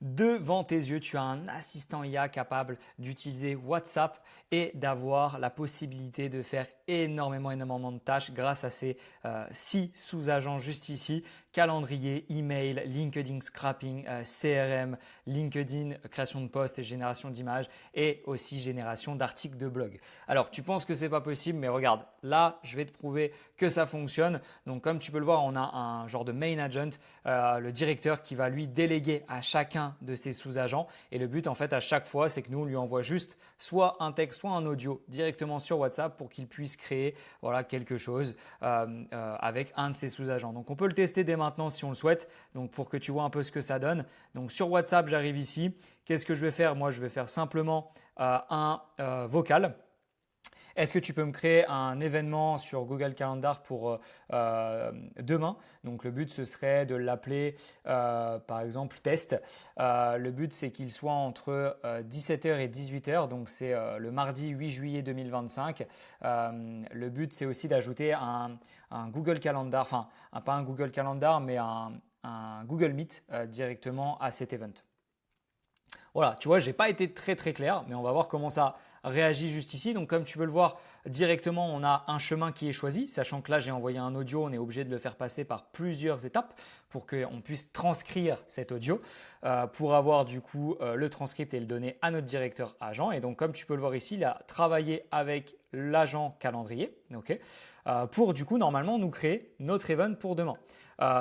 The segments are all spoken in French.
Devant tes yeux, tu as un assistant IA capable d'utiliser WhatsApp et d'avoir la possibilité de faire énormément de tâches grâce à ces 6 sous-agents juste ici. Calendrier, email, LinkedIn scrapping, CRM, LinkedIn, création de posts et génération d'images et aussi génération d'articles de blog. Alors, tu penses que ce n'est pas possible, mais regarde, là, je vais te prouver que ça fonctionne. Donc, comme tu peux le voir, on a un genre de main agent, le directeur qui va lui déléguer à chacun de ses sous-agents. Et le but, en fait, à chaque fois, c'est que nous, on lui envoie juste soit un texte, soit un audio directement sur WhatsApp pour qu'il puisse créer quelque chose avec un de ses sous-agents. Donc, on peut le tester dès maintenant si on le souhaite, donc pour que tu vois un peu ce que ça donne. Donc, sur WhatsApp, j'arrive ici. Qu'est-ce que je vais faire? Moi, je vais faire simplement un vocal. Est-ce que tu peux me créer un événement sur Google Calendar pour demain? Donc le but ce serait de l'appeler par exemple test. Le but c'est qu'il soit entre 17h et 18h, donc c'est le mardi 8 juillet 2025. Le but c'est aussi d'ajouter un Google Calendar, enfin pas un Google Calendar mais un Google Meet directement à cet event. Voilà, tu vois, je n'ai pas été très clair, mais on va voir comment ça réagit juste ici. Donc comme tu peux le voir directement, on a un chemin qui est choisi, sachant que là j'ai envoyé un audio, on est obligé de le faire passer par plusieurs étapes pour qu'on puisse transcrire cet audio pour avoir du coup le transcript et le donner à notre directeur agent. Et donc comme tu peux le voir ici, il a travaillé avec l'agent calendrier, pour du coup normalement nous créer notre event pour demain.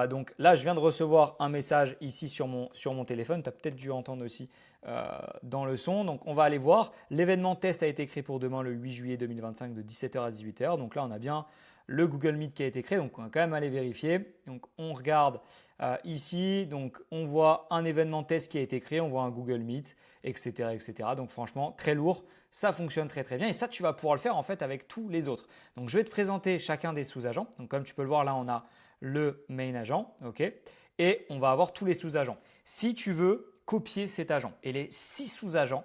Donc là, je viens de recevoir un message ici sur mon téléphone. Tu as peut-être dû entendre aussi dans le son. Donc, on va aller voir. L'événement test a été créé pour demain le 8 juillet 2025 de 17h à 18h. Donc là, on a bien le Google Meet qui a été créé. Donc, on va quand même aller vérifier. Donc, on regarde ici. Donc, on voit un événement test qui a été créé. On voit un Google Meet, etc. Donc, franchement, très lourd. Ça fonctionne très bien. Et ça, tu vas pouvoir le faire en fait avec tous les autres. Donc, je vais te présenter chacun des sous-agents. Donc, comme tu peux le voir, là, on a le main agent, et on va avoir tous les sous-agents. Si tu veux copier cet agent et les 6 sous-agents,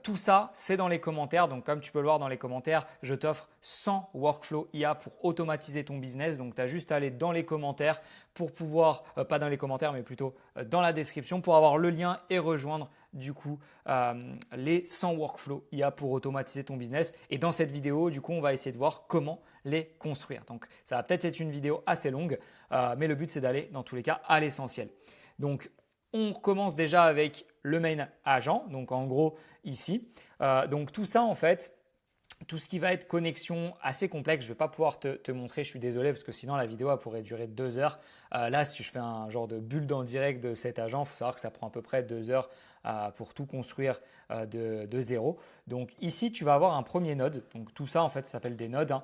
tout ça, c'est dans les commentaires. Donc, comme tu peux le voir dans les commentaires, je t'offre 100 workflow IA pour automatiser ton business. Donc, tu as juste à aller dans les commentaires pour pouvoir, pas dans les commentaires, mais plutôt dans la description pour avoir le lien et rejoindre du coup les 100 workflow IA pour automatiser ton business. Et dans cette vidéo, du coup, on va essayer de voir comment les construire. Donc, ça va peut-être être une vidéo assez longue, mais le but, c'est d'aller dans tous les cas à l'essentiel. Donc, on commence déjà avec le main agent, donc en gros ici. Donc tout ça en fait, tout ce qui va être connexion assez complexe, je ne vais pas pouvoir te montrer, je suis désolé parce que sinon la vidéo elle pourrait durer 2 heures. Là, si je fais un genre de build en direct de cet agent, il faut savoir que ça prend à peu près 2 heures pour tout construire de zéro. Donc ici, tu vas avoir un premier node. Donc tout ça en fait ça s'appelle des nodes.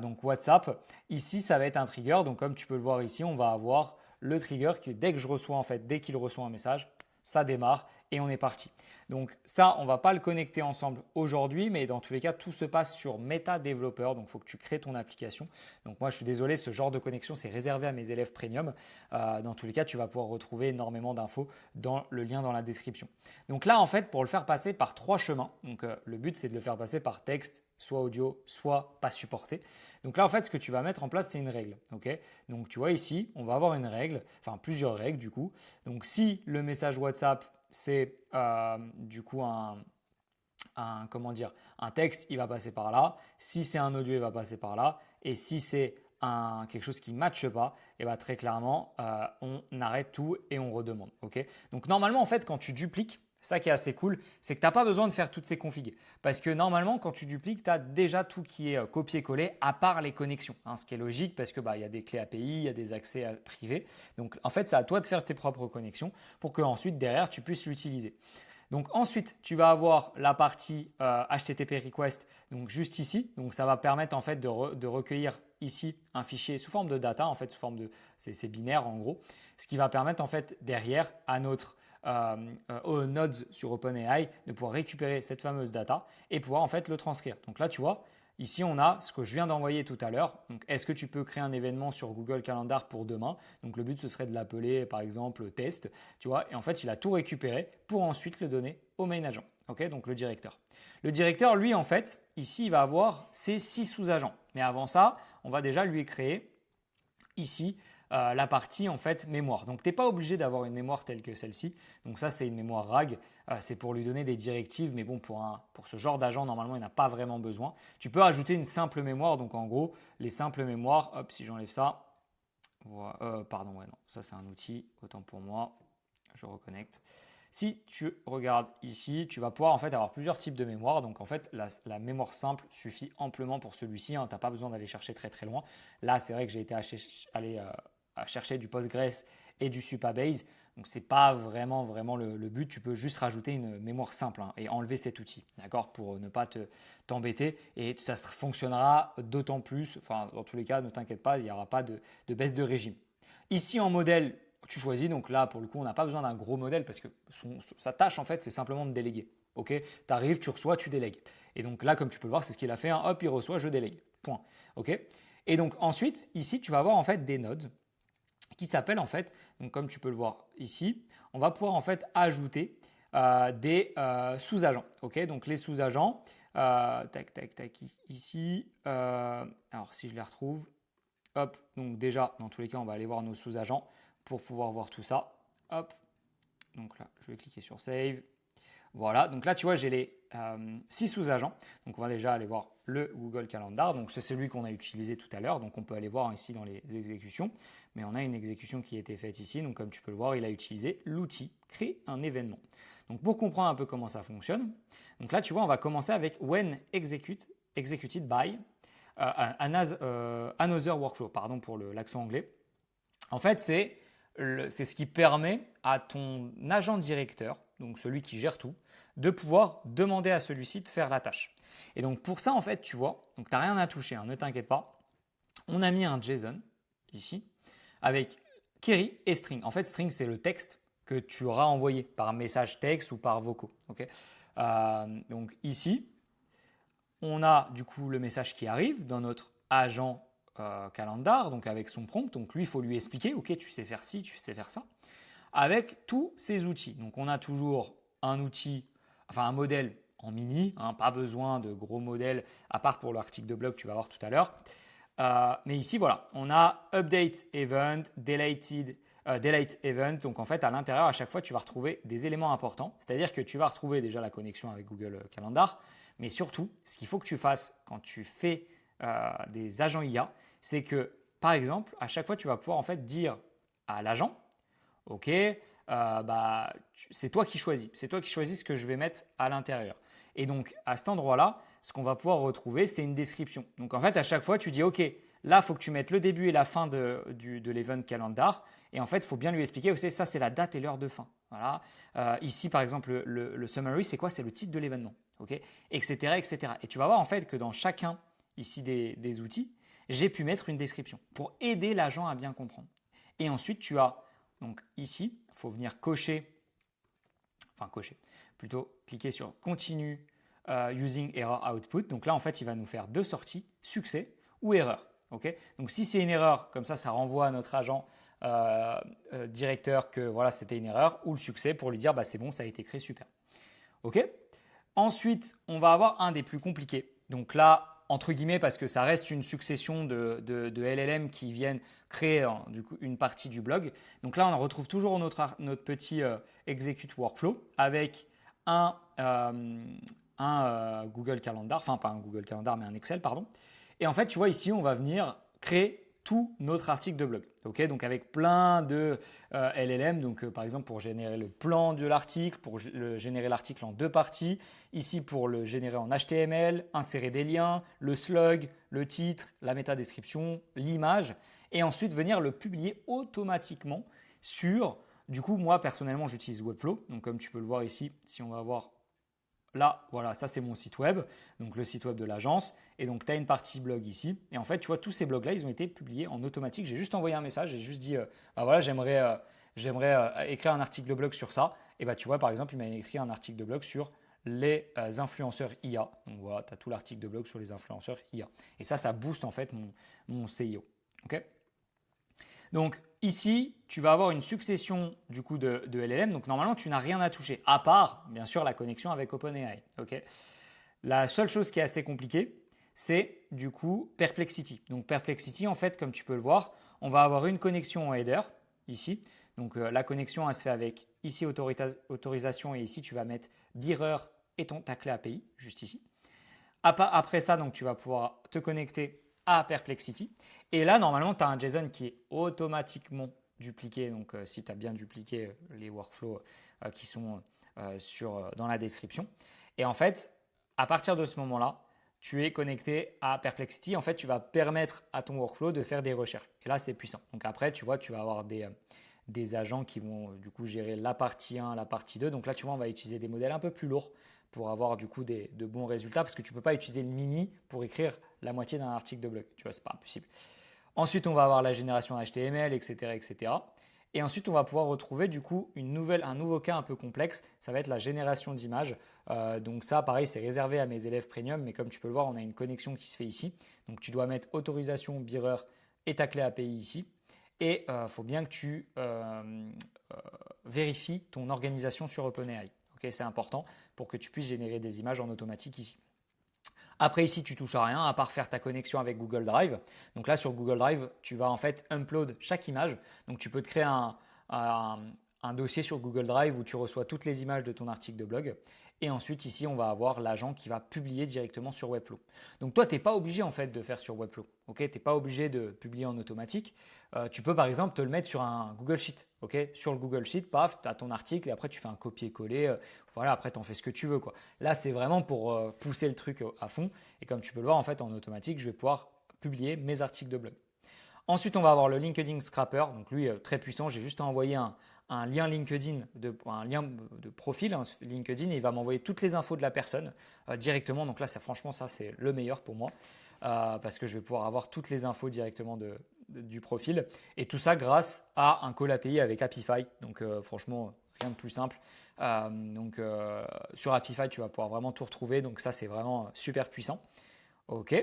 Donc WhatsApp, ici ça va être un trigger. Donc comme tu peux le voir ici, on va avoir le trigger qui, dès qu'il reçoit un message, ça démarre et on est parti. Donc ça, on ne va pas le connecter ensemble aujourd'hui, mais dans tous les cas, tout se passe sur Meta Developer. Donc il faut que tu crées ton application. Donc moi, je suis désolé, ce genre de connexion, c'est réservé à mes élèves premium. Dans tous les cas, tu vas pouvoir retrouver énormément d'infos dans le lien dans la description. Donc là, en fait, pour le faire passer par 3 chemins, donc le but, c'est de le faire passer par texte, soit audio, soit pas supporté. Donc là, en fait, ce que tu vas mettre en place, c'est une règle. Donc tu vois ici, on va avoir une règle, enfin plusieurs règles du coup. Donc si le message WhatsApp, c'est du coup un texte, il va passer par là. Si c'est un audio, il va passer par là. Et si c'est quelque chose qui ne matche pas, et bien très clairement, on arrête tout et on redemande. Donc normalement, en fait, quand tu dupliques, ça qui est assez cool, c'est que tu n'as pas besoin de faire toutes ces configs. Parce que normalement, quand tu dupliques, tu as déjà tout qui est copié-collé, à part les connexions. Ce qui est logique parce qu'il y a des clés API, il y a des accès privés. Donc en fait, c'est à toi de faire tes propres connexions pour qu'ensuite, derrière, tu puisses l'utiliser. Donc ensuite, tu vas avoir la partie HTTP request, donc juste ici. Donc ça va permettre en fait de recueillir ici un fichier sous forme de data, en fait sous forme de c'est binaire en gros, ce qui va permettre en fait derrière à notre nodes sur OpenAI de pouvoir récupérer cette fameuse data et pouvoir en fait le transcrire. Donc là, tu vois, ici on a ce que je viens d'envoyer tout à l'heure. Donc, est-ce que tu peux créer un événement sur Google Calendar pour demain? Donc le but ce serait de l'appeler par exemple test, tu vois. Et en fait, il a tout récupéré pour ensuite le donner au main agent. Donc le directeur. Le directeur, lui, en fait, ici, il va avoir ses 6 sous-agents. Mais avant ça, on va déjà lui créer ici la partie en fait mémoire. Donc tu n'es pas obligé d'avoir une mémoire telle que celle-ci. Donc ça c'est une mémoire RAG, c'est pour lui donner des directives, mais bon pour ce genre d'agent normalement il n'a pas vraiment besoin. Tu peux ajouter une simple mémoire, donc en gros les simples mémoires, hop si j'enlève ça, pardon ouais non, ça c'est un outil, autant pour moi, je reconnecte. Si tu regardes ici, tu vas pouvoir en fait avoir plusieurs types de mémoire. Donc en fait, la mémoire simple suffit amplement pour celui-ci. Hein. Tu n'as pas besoin d'aller chercher très très loin. Là, c'est vrai que j'ai été aller à chercher du Postgres et du Supabase. Donc ce n'est pas vraiment le but. Tu peux juste rajouter une mémoire simple hein, et enlever cet outil, d'accord, pour ne pas t'embêter. Et ça fonctionnera d'autant plus. Enfin, dans tous les cas, ne t'inquiète pas, il n'y aura pas de baisse de régime. Ici en modèle, tu choisis, donc là pour le coup on n'a pas besoin d'un gros modèle parce que sa tâche en fait c'est simplement de déléguer. Ok, tu arrives, tu reçois, tu délègues. Et donc là comme tu peux le voir c'est ce qu'il a fait, hein. Hop il reçoit, je délègue. Point. Ok. Et donc ensuite ici tu vas avoir en fait des nodes qui s'appellent en fait, donc comme tu peux le voir ici, on va pouvoir en fait ajouter des sous-agents. Ok, donc les sous-agents, tac tac tac ici, alors si je les retrouve, hop, donc déjà dans tous les cas on va aller voir nos sous-agents pour pouvoir voir tout ça. Hop, donc là, je vais cliquer sur Save. Voilà, donc là, tu vois, j'ai les 6 sous-agents. Donc, on va déjà aller voir le Google Calendar. Donc, c'est celui qu'on a utilisé tout à l'heure. Donc, on peut aller voir ici dans les exécutions. Mais on a une exécution qui a été faite ici. Donc, comme tu peux le voir, il a utilisé l'outil Créer un événement. Donc, pour comprendre un peu comment ça fonctionne, donc là, tu vois, on va commencer avec When Executed by Another Workflow. Pardon pour l'accent anglais. En fait, c'est ce qui permet à ton agent directeur, donc celui qui gère tout, de pouvoir demander à celui-ci de faire la tâche. Et donc pour ça, en fait, tu vois, donc tu n'as rien à toucher, hein, ne t'inquiète pas. On a mis un JSON ici avec query et string. En fait, string, c'est le texte que tu auras envoyé par message texte ou par vocaux. Okay, donc ici, on a du coup le message qui arrive dans notre agent calendar, donc avec son prompt. Donc lui, il faut lui expliquer, ok, tu sais faire ci, tu sais faire ça, avec tous ces outils. Donc on a toujours un outil, enfin un modèle en mini, hein, pas besoin de gros modèles, à part pour l'article de blog, tu vas voir tout à l'heure. Mais ici, voilà, on a update event, delete event. Donc en fait, à l'intérieur, à chaque fois, tu vas retrouver des éléments importants. C'est-à-dire que tu vas retrouver déjà la connexion avec Google Calendar, mais surtout, ce qu'il faut que tu fasses quand tu fais des agents IA, c'est que, par exemple, à chaque fois, tu vas pouvoir en fait dire à l'agent, ok, c'est toi qui choisis. C'est toi qui choisis ce que je vais mettre à l'intérieur. Et donc, à cet endroit-là, ce qu'on va pouvoir retrouver, c'est une description. Donc, en fait, à chaque fois, tu dis, ok, là, il faut que tu mettes le début et la fin de l'event calendar. Et en fait, il faut bien lui expliquer aussi, ça, c'est la date et l'heure de fin. Voilà. Ici, par exemple, le summary, c'est quoi? C'est le titre de l'événement. Ok, etc., etc. Et tu vas voir en fait que dans chacun ici des outils, j'ai pu mettre une description pour aider l'agent à bien comprendre. Et ensuite, tu as donc ici, il faut venir plutôt cliquer sur Continue using error output. Donc là, en fait, il va nous faire deux sorties, succès ou erreur. Okay, donc si c'est une erreur, comme ça renvoie à notre agent directeur que voilà, c'était une erreur, ou le succès pour lui dire bah, c'est bon, ça a été créé, super. Ok. Ensuite, on va avoir un des plus compliqués. Donc là, entre guillemets, parce que ça reste une succession de LLM qui viennent créer du coup, une partie du blog. Donc là, on retrouve toujours notre petit execute workflow avec un Google Calendar, enfin pas un Google Calendar, mais un Excel, pardon. Et en fait, tu vois ici, on va venir créer tout notre article de blog. Okay, donc avec plein de LLM, donc par exemple pour générer le plan de l'article, pour générer l'article en deux parties, ici pour le générer en HTML, insérer des liens, le slug, le titre, la métadescription, l'image, et ensuite venir le publier automatiquement sur, du coup moi personnellement j'utilise Webflow, donc comme tu peux le voir ici, si on va voir là, voilà, ça c'est mon site web, donc le site web de l'agence. Et donc tu as une partie blog ici. Et en fait, tu vois, tous ces blogs-là, ils ont été publiés en automatique. J'ai juste envoyé un message, j'ai juste dit, bah voilà, j'aimerais écrire un article de blog sur ça. Et bah tu vois, par exemple, il m'a écrit un article de blog sur les influenceurs IA. Donc voilà, tu as tout l'article de blog sur les influenceurs IA. Et ça booste en fait mon CIO. Okay, donc ici, tu vas avoir une succession du coup de LLM. Donc normalement, tu n'as rien à toucher, à part bien sûr la connexion avec OpenAI. Okay, la seule chose qui est assez compliquée, c'est du coup Perplexity. Donc Perplexity, en fait, comme tu peux le voir, on va avoir une connexion en header ici. Donc la connexion, elle se fait avec ici autorisation et ici tu vas mettre Bearer et ta clé API juste ici. Après ça, donc, tu vas pouvoir te connecter à Perplexity. Et là, normalement, tu as un JSON qui est automatiquement dupliqué. Donc, si tu as bien dupliqué les workflows qui sont dans la description. Et en fait, à partir de ce moment-là, tu es connecté à Perplexity. En fait, tu vas permettre à ton workflow de faire des recherches. Et là, c'est puissant. Donc après, tu vois, tu vas avoir des agents qui vont du coup gérer la partie 1, la partie 2. Donc là, tu vois, on va utiliser des modèles un peu plus lourds pour avoir du coup de bons résultats parce que tu ne peux pas utiliser le mini pour écrire la moitié d'un article de blog. Tu vois, c'est pas impossible. Ensuite, on va avoir la génération HTML, etc., etc. Et ensuite, on va pouvoir retrouver du coup un nouveau cas un peu complexe. Ça va être la génération d'images. Donc ça, pareil, c'est réservé à mes élèves premium. Mais comme tu peux le voir, on a une connexion qui se fait ici. Donc tu dois mettre autorisation, Bearer et ta clé API ici. Et il faut bien que tu vérifies ton organisation sur OpenAI. Okay, c'est important pour que tu puisses générer des images en automatique ici. Après ici, tu touches à rien à part faire ta connexion avec Google Drive. Donc là, sur Google Drive, tu vas en fait upload chaque image. Donc tu peux te créer un dossier sur Google Drive où tu reçois toutes les images de ton article de blog. Et ensuite, ici, on va avoir l'agent qui va publier directement sur Webflow. Donc toi, tu n'es pas obligé en fait de faire sur Webflow. Okay, tu n'es pas obligé de publier en automatique. Tu peux par exemple te le mettre sur un Google Sheet. Okay, sur le Google Sheet, paf, tu as ton article et après tu fais un copier-coller. Voilà, après tu en fais ce que tu veux, quoi. Là, c'est vraiment pour pousser le truc à fond. Et comme tu peux le voir, en fait, en automatique, je vais pouvoir publier mes articles de blog. Ensuite, on va avoir le LinkedIn Scrapper. Donc lui, très puissant. J'ai juste envoyé un lien LinkedIn, un lien de profil LinkedIn et il va m'envoyer toutes les infos de la personne directement. Donc là, franchement, ça, c'est le meilleur pour moi parce que je vais pouvoir avoir toutes les infos directement du profil. Et tout ça grâce à un call API avec Apify. Donc franchement, rien de plus simple. Sur Apify, tu vas pouvoir vraiment tout retrouver. Donc ça, c'est vraiment super puissant. OK.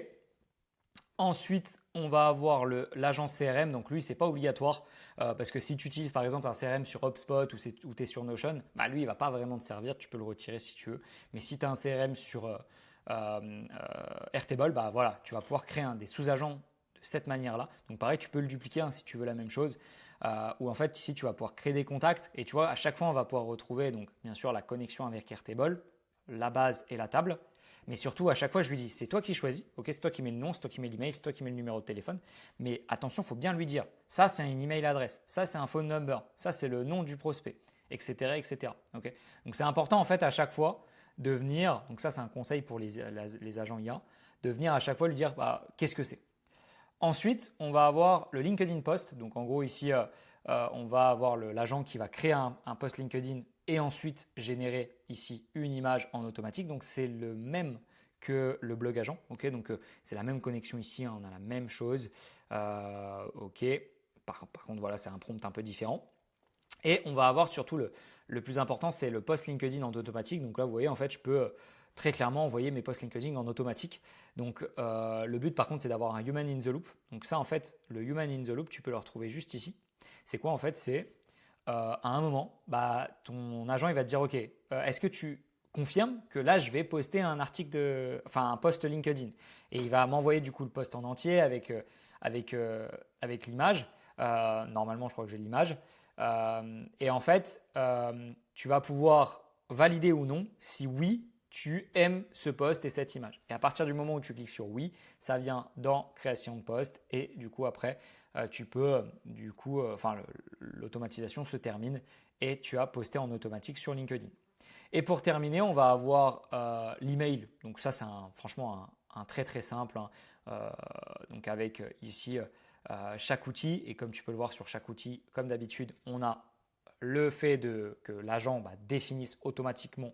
Ensuite, on va avoir l'agent CRM. Donc lui, ce n'est pas obligatoire parce que si tu utilises par exemple un CRM sur HubSpot ou tu es sur Notion, bah, lui, il ne va pas vraiment te servir. Tu peux le retirer si tu veux. Mais si tu as un CRM sur Airtable, bah, voilà, tu vas pouvoir créer des sous-agents de cette manière-là. Donc pareil, tu peux le dupliquer si tu veux la même chose. Ou en fait, ici, tu vas pouvoir créer des contacts. Et tu vois, à chaque fois, on va pouvoir retrouver donc, bien sûr la connexion avec Airtable, la base et la table. Mais surtout, à chaque fois, je lui dis, c'est toi qui choisis, okay, c'est toi qui mets le nom, c'est toi qui mets l'email, c'est toi qui mets le numéro de téléphone. Mais attention, il faut bien lui dire, ça c'est un email adresse, ça c'est un phone number, ça c'est le nom du prospect, etc. etc. Okay, donc c'est important en fait à chaque fois de venir, donc ça c'est un conseil pour les agents IA, de venir à chaque fois lui dire qu'est-ce que c'est. Ensuite, on va avoir le LinkedIn Post. Donc en gros ici, on va avoir l'agent qui va créer un post LinkedIn et ensuite générer ici une image en automatique. Donc c'est le même que le blog agent. Okay, donc c'est la même connexion ici, on a la même chose. Ok. Par contre, voilà, c'est un prompt un peu différent. Et on va avoir surtout le plus important, c'est le post LinkedIn en automatique. Donc là, vous voyez, en fait, je peux très clairement envoyer mes posts LinkedIn en automatique. Donc le but par contre, c'est d'avoir un human in the loop. Donc ça, en fait, le human in the loop, tu peux le retrouver juste ici. C'est quoi en fait? C'est à un moment, ton agent il va te dire ok, est-ce que tu confirmes que là je vais poster un post LinkedIn et il va m'envoyer du coup le post en entier avec l'image. Normalement, je crois que j'ai l'image. Et en fait, tu vas pouvoir valider ou non si oui, tu aimes ce post et cette image. Et à partir du moment où tu cliques sur oui, ça vient dans création de post et du coup après, tu peux l'automatisation se termine et tu as posté en automatique sur LinkedIn. Et pour terminer, on va avoir l'email. Donc ça, c'est franchement un très très simple. Donc avec ici chaque outil et comme tu peux le voir sur chaque outil, comme d'habitude, on a le fait que l'agent définisse automatiquement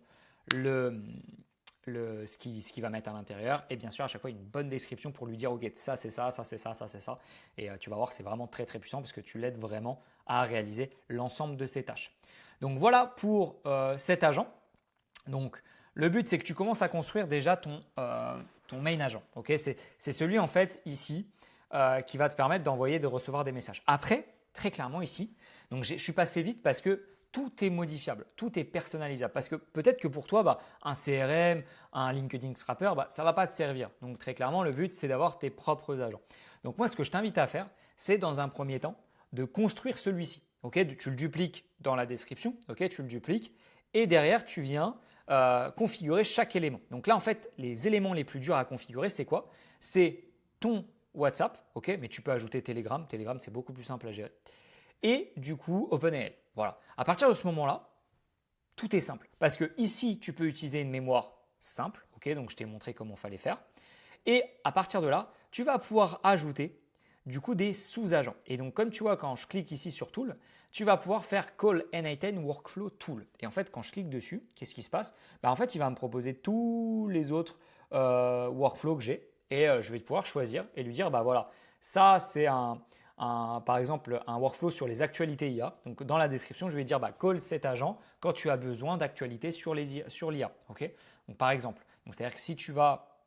ce qu'il va mettre à l'intérieur et bien sûr à chaque fois une bonne description pour lui dire ok ça c'est ça, ça c'est ça, ça c'est ça et tu vas voir c'est vraiment très très puissant parce que tu l'aides vraiment à réaliser l'ensemble de ses tâches. Donc voilà pour cet agent. Donc le but c'est que tu commences à construire déjà ton main agent. Okay, c'est celui en fait ici qui va te permettre d'envoyer, de recevoir des messages. Après, très clairement ici, donc je suis passé vite parce que tout est modifiable, tout est personnalisable. Parce que peut-être que pour toi, un CRM, un LinkedIn Scrapper, ça ne va pas te servir. Donc très clairement, le but, c'est d'avoir tes propres agents. Donc moi, ce que je t'invite à faire, c'est dans un premier temps de construire celui-ci. Okay, tu le dupliques dans la description, okay, tu le dupliques et derrière tu viens configurer chaque élément. Donc là en fait les éléments les plus durs à configurer c'est quoi? C'est ton WhatsApp, okay, mais tu peux ajouter Telegram. Telegram c'est beaucoup plus simple à gérer. Et du coup OpenAL. Voilà. À partir de ce moment-là, tout est simple parce que ici tu peux utiliser une mémoire simple, okay, donc je t'ai montré comment il fallait faire. Et à partir de là, tu vas pouvoir ajouter du coup des sous-agents. Et donc comme tu vois quand je clique ici sur Tool, tu vas pouvoir faire Call N8N Workflow Tool. Et en fait quand je clique dessus, qu'est-ce qui se passe? En fait il va me proposer tous les autres workflows que j'ai et je vais pouvoir choisir et lui dire voilà, ça c'est par exemple un workflow sur les actualités IA. Donc dans la description je vais dire call cet agent quand tu as besoin d'actualités sur l'IA. Okay, donc par exemple, c'est-à-dire que si tu vas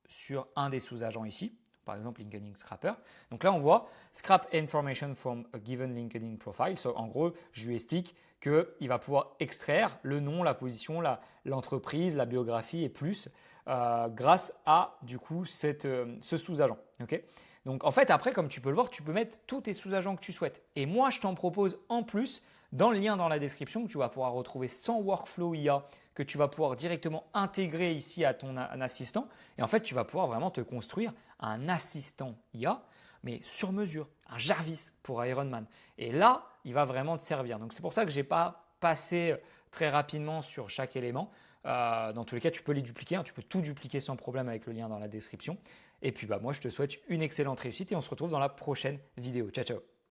sur un des sous-agents ici, par exemple LinkedIn Scrapper. Donc là, on voit Scrap information from a given LinkedIn profile. So, en gros, je lui explique qu'il va pouvoir extraire le nom, la position, l'entreprise, la biographie et plus grâce à du coup ce sous-agent. Okay, donc en fait, après, comme tu peux le voir, tu peux mettre tous tes sous-agents que tu souhaites. Et moi, je t'en propose en plus dans le lien dans la description que tu vas pouvoir retrouver 100 workflow IA que tu vas pouvoir directement intégrer ici à ton assistant. Et en fait, tu vas pouvoir vraiment te construire un assistant IA, mais sur mesure, un Jarvis pour Ironman. Et là, il va vraiment te servir. Donc, c'est pour ça que je n'ai pas passé très rapidement sur chaque élément. Dans tous les cas, tu peux les dupliquer. Tu peux tout dupliquer sans problème avec le lien dans la description. Et puis, moi, je te souhaite une excellente réussite et on se retrouve dans la prochaine vidéo. Ciao, ciao.